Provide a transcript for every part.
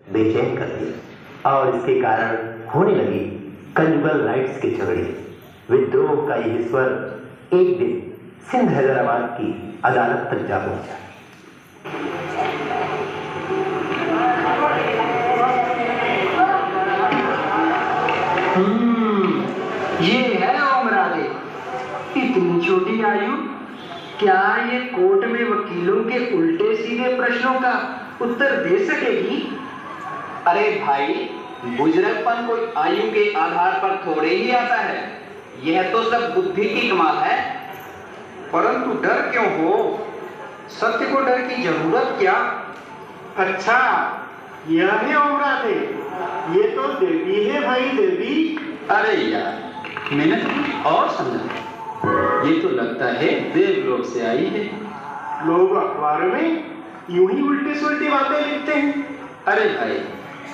बेचैन कर दिया और इसके कारण होने लगी कंजुगल राइट्स के झगड़े। विद्रोह का यह स्वर एक दिन सिंध हैदराबाद की अदालत तक जा पहुंचा। ये है ओमरादे, इतनी छोटी आयु, क्या ये कोर्ट में वकीलों के उल्टे सीधे प्रश्नों का उत्तर दे सकेगी? अरे भाई, बुजुर्गपन कोई आयु के आधार पर थोड़े ही आता है, यह तो सब बुद्धि की कमाल है। परंतु डर क्यों हो? सत्य को डर की जरूरत क्या? अच्छा, यह है ओमरादे, ये तो देवी है भाई, देवी। अरे यार, मैंने तो और समझा, ये तो लगता है देवलोक से आई है। लोग अखबार में यूं ही उल्टी सुल्टी बातें लिखते हैं। अरे भाई,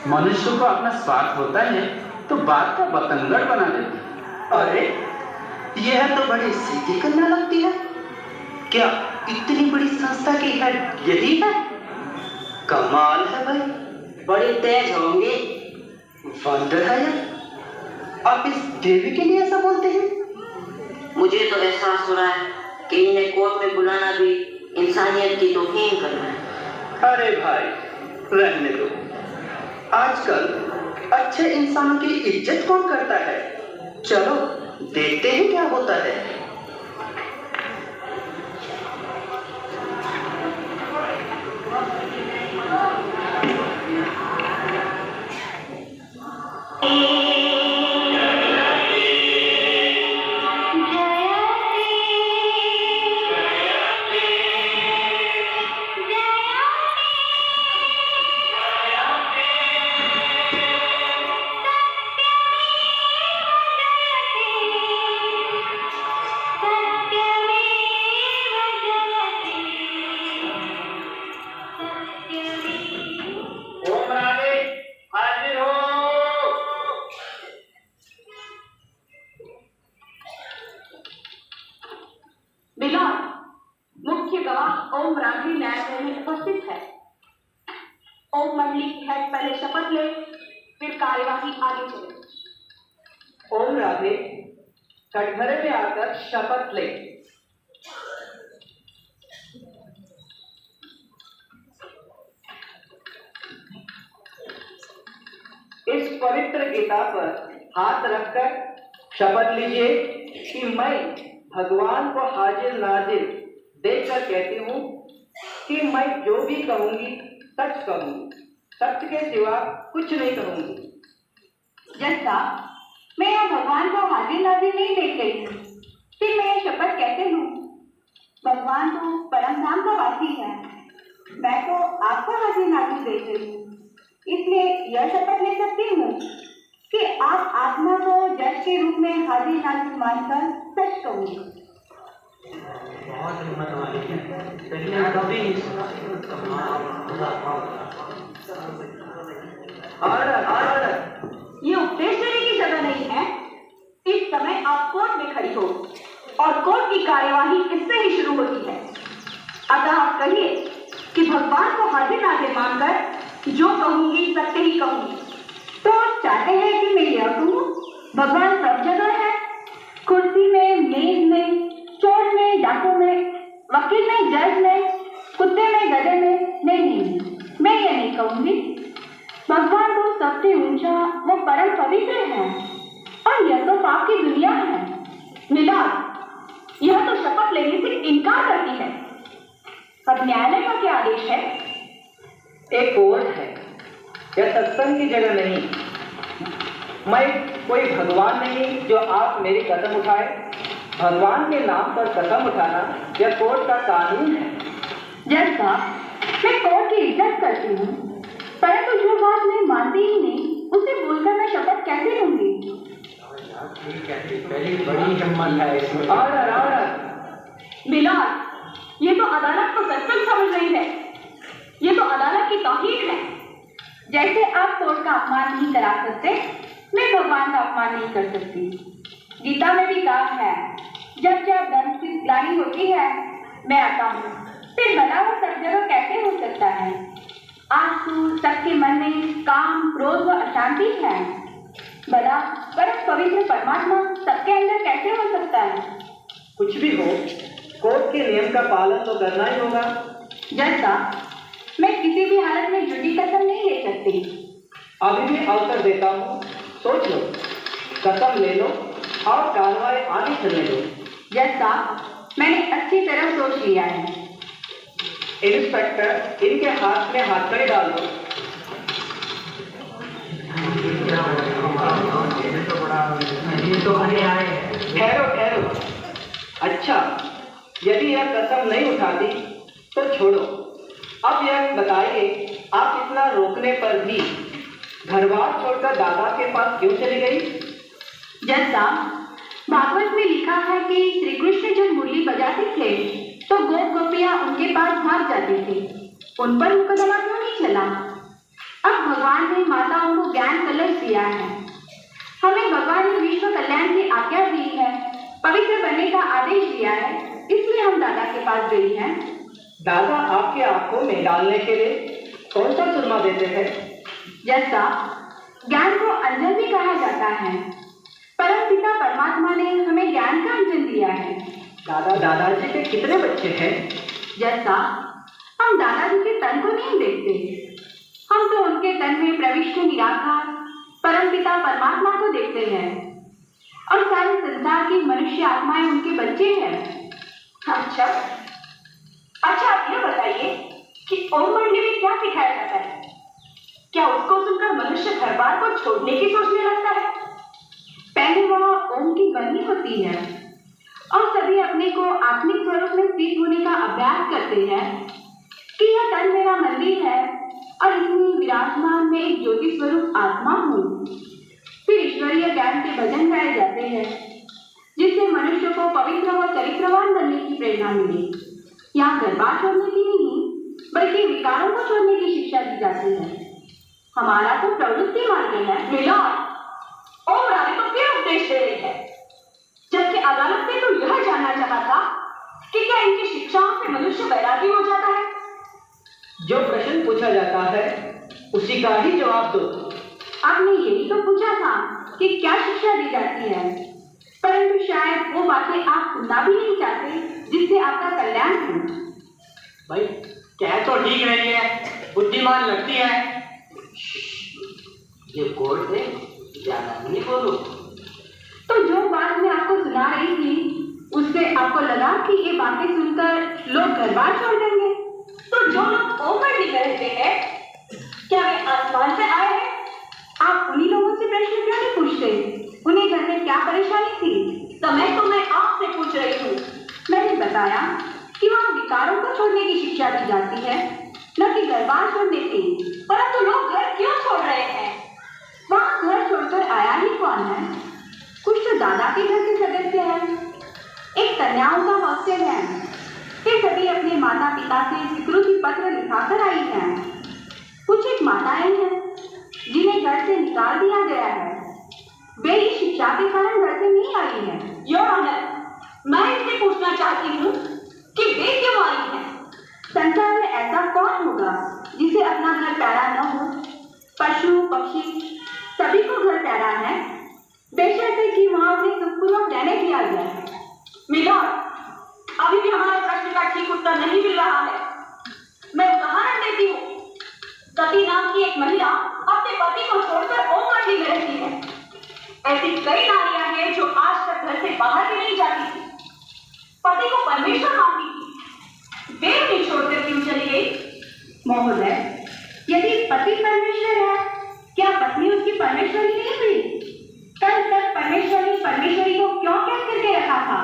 मनुष्य को अपना स्वार्थ होता है तो बात का बतंगड़ बना देते हैं। अरे, यह तो बड़ी सीधी करना लगती है। क्या इतनी बड़ी संस्था की हेड यही है? कमाल है भाई, बड़े तेज होंगे। वंडर है यार, आप इस देवी के लिए ऐसा बोलते हैं? मुझे तो एहसास हो रहा है कि इन्हें कोर्ट में बुलाना भी इंसानियत की तौहीन करना है। अरे भाई, रहने दो। आजकल अच्छे इंसानों की इज्जत कौन करता है? चलो देखते हैं क्या होता है। मुख्य गवाह ओम राधे न्यायालय में उपस्थित है। ओम मंडली की हेड पहले शपथ ले, फिर कार्यवाही आगे चले। ओम राधे, कटघरे में आकर शपथ ले। इस पवित्र गीता पर हाथ रखकर शपथ लीजिए कि मैं भगवान को हाजिर नाजिर देखकर कहती हूँ कि मैं जो भी कहूंगी सच कहूंगी, सच के सिवा कुछ नहीं कहूंगी। जज साहब, मैं यहाँ भगवान को हाजिर नाजिर नहीं देख रही हूँ, फिर मैं ये शपथ कैसे लूँ? भगवान तो परम धाम का वासी है, मैं तो आपको हाजिर नाजिर देख रही हूँ, इसलिए यह शपथ ले सकती हूँ कि आप आत्मा को जज के रूप में हाजिर नाजिर मानकर सच कहूँगी। बहुत हिम्मत वाली है। ये उपदेश देने की जगह नहीं है। इस समय आप कोर्ट में खड़ी हो और कोर्ट की कार्यवाही इससे ही शुरू होती है। अतः आप कहिए कि भगवान को हाजिर नाजिर मानकर जो कहूंगी सत्य ही कहूंगी। तो आप चाहते हैं कि मैं यह कहूँ भगवान सब जगह है, कुर्सी में, मेज में, चोर में, डाकू में, वकील में, जज में, कुत्ते में, गधे में? नहीं, मैं ये नहीं कहूंगी। भगवान तो सबसे ऊंचा, वो परम पवित्र है और यह तो पाप की दुनिया है। मिलाद, यह तो शपथ लेने से इनकार करती है। अब न्यायालय का क्या आदेश है? एक कोर्ट है, यह सत्संग की जगह नहीं। मैं कोई भगवान नहीं जो आप मेरी कदम उठाए। भगवान के नाम पर कदम उठाना यह कोर्ट का कानून है। जज साहब, मैं कोर्ट की इज्जत करती हूँ, परंतु जो बात मैं मानती ही नहीं उसे बोलकर मैं शपथ कैसे लूंगी? बड़ी हिम्मत है इसमें। मिलाद, ये तो अदालत को सत्संग समझ रही है। ये तो अदालत की तौहीन है। जैसे आप कोर्ट का अपमान नहीं करा सकते, मैं भगवान का अपमान नहीं कर सकती। गीता में भी कहा है, जब जब धर्म की ग्लानि होती है मैं आता हूँ, फिर भला वो सब जगह कैसे हो सकता है? आंसू सबके मन में काम, क्रोध व अशांति है। भला परम पवित्र परमात्मा सबके अंदर कैसे हो सकता है? कुछ भी हो, कोर्ट के नियम का पालन तो करना ही होगा। जैसा मैं किसी भी हालत में झूठी कसम नहीं ले सकती। अभी भी अवसर देता हूँ, सोच लो, कसम ले लो और कार्रवाई आगे चलने दो। जैसा मैंने अच्छी तरह सोच लिया है। इंस्पेक्टर, इनके हाथ में हथकड़ी डाल दो। ठहरो ठहरो। अच्छा, यदि यह कसम नहीं उठाती तो छोड़ो। अब यह बताइए, आप इतना रोकने पर भी घर बार छोड़कर दादा के पास क्यों चली गई? जैसा भागवत में लिखा है कि श्री कृष्ण जब मुरली बजाते थे तो गोप गोपियां उनके पास भाग जाती थी। उन पर मुकदमा क्यों नहीं चला? अब भगवान ने माताओं को ज्ञान कलश दिया है। हमें भगवान ने विश्व कल्याण की आज्ञा दी है, पवित्र बनने का आदेश दिया है, इसलिए हम दादा के पास गई हैं। दादा आपके आंखों में डालने के लिए कौन सा सुरमा देते हैं? जैसा ज्ञान को अंजन भी कहा जाता है। परम पिता परमात्मा ने हमें ज्ञान का अंजन दिया है। दादाजी के कितने बच्चे हैं? जैसा हम दादाजी के तन को नहीं देखते, हम तो उनके तन में प्रविष्ट निराकार परम पिता परमात्मा को देखते हैं और सारे संसार की मनुष्य आत्माएं उनके बच्चे हैं। अच्छा, आप यह बताइए कि ओम मंडली में क्या सिखाया जाता है? क्या उसको सुनकर मनुष्य घर बार को छोड़ने की सोचने लगता है? पहले वह ओम की ध्वनि होती है और सभी अपने को आत्मिक स्वरूप में स्थित होने का अभ्यास करते हैं कि यह तन मेरा मंदिर है और इसमें विराजमान में एक ज्योति स्वरूप आत्मा हूँ। फिर ईश्वरीय ज्ञान के भजन गाए जाते हैं जिससे मनुष्य को पवित्र व चरित्रवान बनने की प्रेरणा मिली। यहाँ गर्भार छोड़ने की नहीं बल्कि विकारों को छोड़ने की शिक्षा दी जाती है। हमारा तो प्रवृत्ति मार्ग है। ओम रानी तो क्या उपदेश दे रही है, जबकि अदालत ने तो यह जानना चाहा था कि क्या इनकी शिक्षाओं से मनुष्य वैरागी हो जाता है? जो प्रश्न पूछा जाता है उसी का ही जवाब दो। आपने यही तो पूछा था कि क्या शिक्षा दी जाती है, परंतु शायद वो बातें आप सुनना भी नहीं चाहते जिससे आपका कल्याण हो। भाई कह तो ठीक रही है, बुद्धिमान लगती है। ये कोर्ट है, ज्यादा नहीं बोलो। तो जो बात मैं आपको सुना रही थी उससे आपको लगा कि ये बातें सुनकर लोग घर बार छोड़ देंगे? तो जो लोग ओम मंडली कहते हैं, क्या वे आसमान से आए हैं? आप उन्हीं लोगों से प्रश्न क्यों नहीं पूछते? उन्हें घर में क्या परेशानी थी? समय तो मैं आपसे पूछ रही हूँ। मैंने बताया कि वहाँ विकारों को छोड़ने की शिक्षा दी जाती है, न कि घर बार छोड़ने की। परंतु लोग घर क्यों छोड़ रहे हैं? वहाँ घर छोड़कर आया ही कौन है? कुछ तो दादा के घर के सदस्य हैं, एक कन्याओं का हॉस्टल है, फिर सभी अपने माता पिता से स्वीकृति पत्र लिखाकर आई हैं। कुछ एक माताएं हैं जिन्हें घर से निकाल दिया गया है, वे इस शिक्षा के कारण घर से नहीं आई हैं। योर ऑनर, मैं इससे पूछना चाहती हूँ कि वे क्यों आई हैं? संसार में ऐसा कौन होगा जिसे अपना घर प्यारा न हो? पशु पक्षी सभी को घर प्यारा है, बेशर्ते कि वहाँ उन्हें सुखपूर्वक रहने दिया गया है। मिलॉर्ड, अभी भी हमारे प्रश्न का ठीक उत्तर नहीं मिल रहा है। मैं उदाहरण देती हूँ। सती नाम की एक महिला अपने पति को छोड़कर ओम मंडली में रहती है। ऐसी कई नारियां हैं जो आज तक घर से बाहर भी नहीं जाती थी, पति को परमेश्वर मानती थी। वे उन्हें छोड़कर क्यों चली गई? महोदय, यदि पति परमेश्वर है, क्या पत्नी उसकी परमेश्वरी नहीं हुई? कल तक परमेश्वरी को क्यों कैद करके रखा था?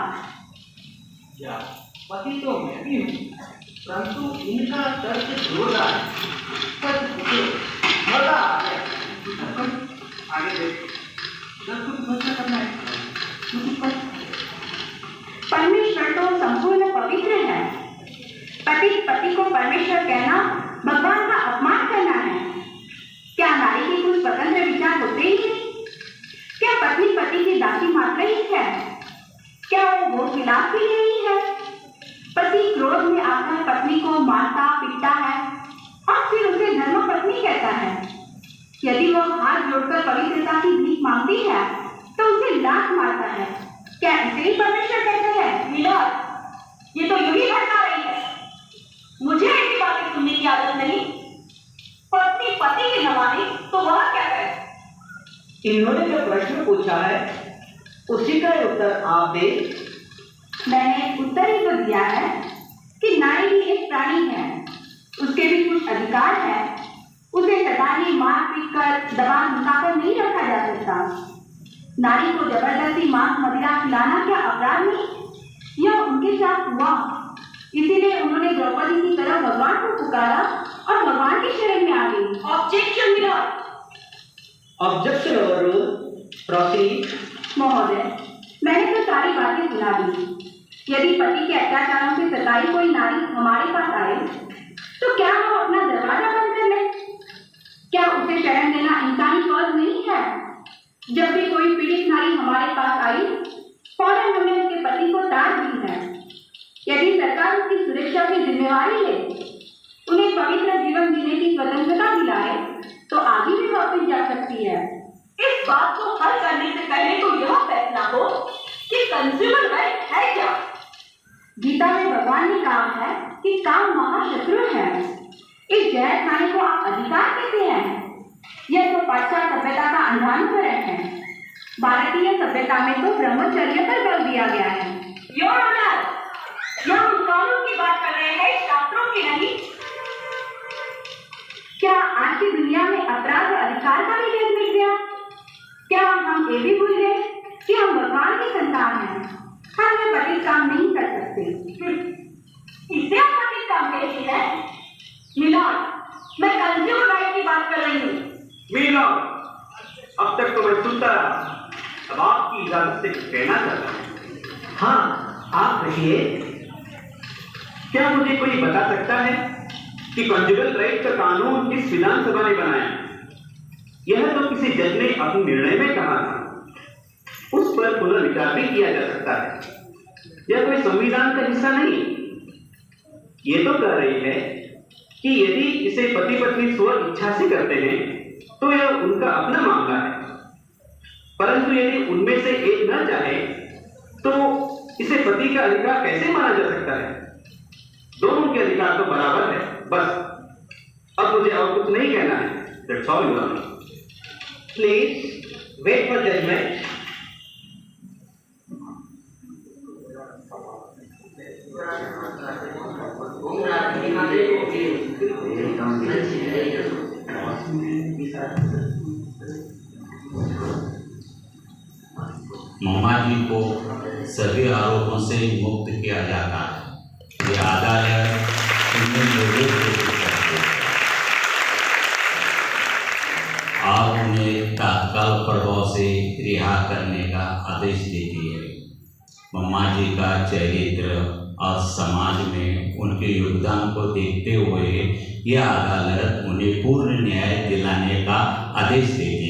पति तो मैं भी हूँ, परंतु इनका तर्क जोरदार है। मजा आ गया। आगे देखो, करना है। परमेश्वर तो संपूर्ण पवित्र है। पति को परमेश्वर कहना भगवान का अपमान करना है। क्या नारी के कुछ स्वतंत्र विचार होते ही नहीं? क्या पत्नी पति की दासी मात्र ही है? क्या वो भोग विलास भी नहीं है? पति क्रोध में आकर पत्नी को मारता पीटता है और फिर उसे धर्म पत्नी कहता है। यदि वो हाथ जोड़कर पवित्रता की भीख मांगती है तो उसे लात मारता है। क्या इसे ही परमेश्वर कहते हैं? मिलॉर्ड, ये तो यूं ही भटका रही है। मुझे ऐसी बातें सुनने की आदत नहीं। पत्नी पति की न माने तो वह क्या करे? इन्होंने जो प्रश्न पूछा है उसी का उत्तर आप दे। मैंने उत्तर ही तो दिया है कि नारी भी एक प्राणी है, उसके भी कुछ अधिकार है। उसे सताने, मार पीट कर, दबा धमकाकर नहीं रखा जा सकता। नारी को जबरदस्ती मांस मदिरा खिलाना क्या अपराध नहीं? यह उनके साथ हुआ, इसीलिए उन्होंने द्रौपदी की तरह भगवान को पुकारा और भगवान की शरण में आ गई। Objection milord. Objection overruled. Proceed. महोदय, मैंने तो सारी बातें सुना दी। यदि पति के अत्याचारों से सताई कोई नारी हमारे पास आए तो क्या हम अपना दरवाजा बंद कर लें? क्या उसे शरण देना इंसानी फर्ज नहीं है? जब भी कोई पीड़ित नारी हमारे पास आई फौरन हमने उसके पति को डांट दी है। यदि सरकार उसकी सुरक्षा की जिम्मेवारी ले, उन्हें पवित्र जीवन जीने की स्वतंत्रता दिलाए तो आगे भी वापस जा सकती है। इस बात को हल करने से पहले तो यह फैसला हो कि कंज्यूमर राइट है क्या? गीता में भगवान ने कहा है कि काम महाशत्रु है। इस जहर खाने को आप अधिकार कहते हैं? यह तो पाश्चात्य सभ्यता का अंधानुकरण है। भारतीय सभ्यता में तो ब्रह्मचर्य पर बल दिया गया है। योर ऑनर, यह हम कानून की बात कर रहे हैं, शास्त्रों की नहीं। क्या आज की दुनिया में अपराध और अधिकार का भी भेद मिट गया? क्या हम ये भी भूल गए कि हम भगवान की संतान हैं? हम ये पतित काम नहीं कर सकते। इसे आप पतित काम कहती है? मिलॉर्ड, मैं कंज्यूमर राइट की बात कर रही हूँ। मिलॉर्ड, अब तक तो मैं सुनता रहा, अब आपकी इजाजत से कुछ कहना चाहता हूँ। हाँ, आप कहिए। क्या मुझे कोई बता सकता है कि कंजुगल राइट का कानून किस विधानसभा ने बनाया? यह तो किसी जज ने अपने निर्णय में कहा था, उस पर पुनर्विचार भी किया जा सकता है। यह कोई संविधान का हिस्सा नहीं। ये तो कह रही है कि यदि इसे पति पत्नी स्व इच्छा से करते हैं तो यह उनका अपना मामला है, परंतु यदि उनमें से एक न चाहे तो इसे पति का अधिकार कैसे माना जा सकता है? दोनों के अधिकार तो बराबर है। बस अब मुझे और कुछ नहीं कहना है। That's all, Your Honor. Please wait for judgment. मम्मा जी को सभी आरोपों से मुक्त किया जाता है। यह अदालत उन्हें लोगों को आप उन्हें तत्काल प्रभाव से रिहा करने का आदेश देती है। मम्मा जी का चरित्र और समाज में उनके योगदान को देखते हुए यह अदालत उन्हें पूर्ण न्याय दिलाने का आदेश देती है।